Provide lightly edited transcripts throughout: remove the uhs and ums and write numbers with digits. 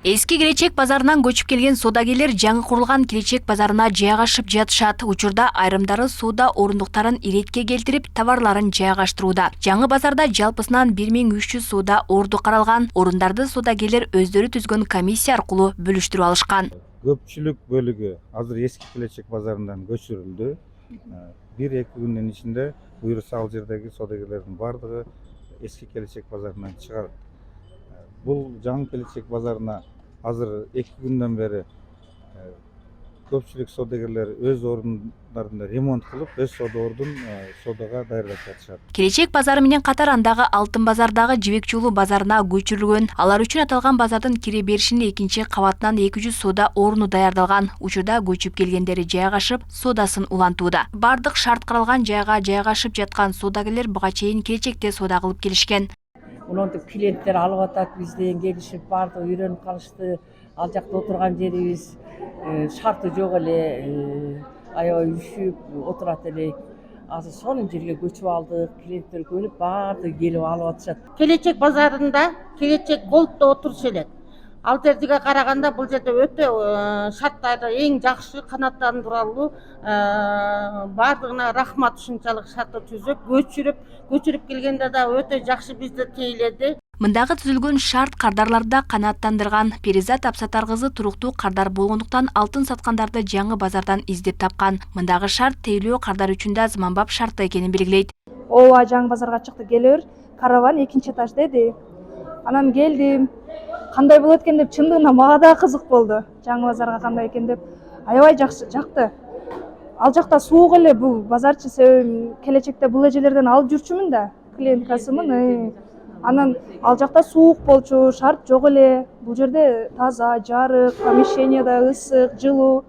Эски Келечек базарынан көчүп келген содагерлер жаңы курулган Келечек базарына жайгашып жатышат. Учурда айрымдары соода орундуктарын иретке келтирип, товарларын жайгаштырууда. Жаңы базарда жалпысынан 1300 соода орду каралган. Орундарды содагерлер өздөрү түзгөн комиссия аркылуу бөлүштүрүп алышкан. Көпчүлүк бөлүгү азыр эски Келечек базарынан көчүрүлдү. 1-2 күндүн ичинде буюрса ал жердеги содагерлердин бардыгы эски Келечек базарынан чыгат. Бул жаңы Келечек базарына азыр 2 күндөн бери көпчүлүк содагерлер өз орундарында ремонт кылып, өз ордун содага даярдап жатышат. Келечек базары менен катар андагы Алтын базардагы Жибек жолу базарына көчүрүлгөн. Алар үчүн аталган базардын кире беришинин экинчи кабатынан 200 соода орну даярдалган. Учурда көчүп келгендери жайгашып, соодасын улантууда. Бардык шарт каралган жайга жайгашып жаткан содагерлер буга чейин Келечекте соода кылып келишкен. Улантып клиенттер алып атат, бизден келишип барды, үйрөнүп калышты. Ал жакта отурган жерибиз шарты жок эле, аябай үшүп отурат элек. Азыр сонун жерге көчүп алдык, клиенттер көнүп барды келип алып атышат. Келечек базарында Келечек Голдто отуруш элек. Ал жерге караганда бул жерде өтө шарттары эң жакшы, канааттандыралуу, бардыгына рахмат. Ушунчалык шартты түзүп, көчүрүп келгенде да өтө жакшы бизди тейледи. Мындагы түзүлгөн шарт кардарларды канааттандырган. Перизат Апсатар кызы туруктуу кардар болгондуктан алтын саткандарды жаңы базардан издеп тапкан. Мындагы шарт тейлөө кардар үчүн да заманбап шартта экенин белгилейт. Ооба, жаңы базарга чыкты, келер. Караван 2-этаж деди. Анан келдим. Кандай болот экен деп, чындыгында мага да кызык болду. Жаңы базарга кандай экен деп, аябай жакшы, жакты. Ал жакта суук эле, бул базарчы Келечекте бул эжелерден алып жүрчүмүн да, клиенткасымын. Анан ал жакта суук болчу, шарт жок эле. Бул жерде таза, жарык, помещенияда ысык, жылуу.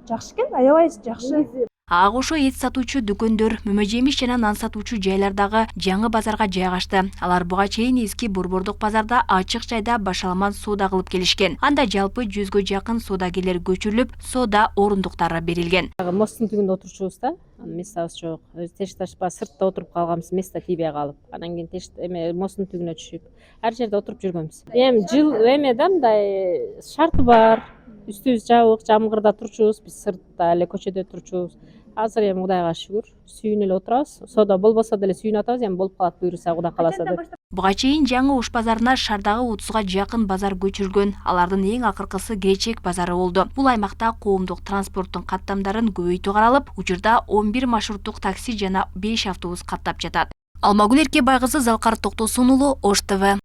Жакшы экен, аябай жакшы. Ага кошо эт сатуучу дүкөндөр, мөмө жемиш жана нан сатуучу жайлардагы жаңы базарга жайгашты. Алар буга чейин эски Борбордук базарда ачык жайда башаламан соода кылып келишкен. Анда жалпы 100гө жакын соодагерлер көчүрүлүп, соода орундуктары берилген. Мосттун түбүндө отурчубуз да, местабыз жок. Өз теш ташпа сыртта отуруп калганбыз, место тийбей калып. Анан кийин мосттун түбүнө түшүп, ар жерде отуруп жүргөнбүз. Жыл да мындай шарты бар. Үстүбүз жабык, жамгырда турчубуз, биз сыртта эле көчөдө турчубуз. Азыр Кудайга шүгүр, сүйүнүп эле отурабыз. Соода болбосо деле сүйүнүп атабыз, болуп калат буюрса Кудай кааласа деп. Буга чейин жаңы Ош базарына шаардагы 30га жакын базар көчүргөн. Алардын эң акыркысы Келечек базары болду. Бул аймакта коомдук транспорттун каттамдарын көбөйтүү каралып, учурда 11 маршруттук такси жана 5 автобус каттап жатат. Алмагүл Эркебай кызы, Залкар Токтосун уулу, Ош ТВ.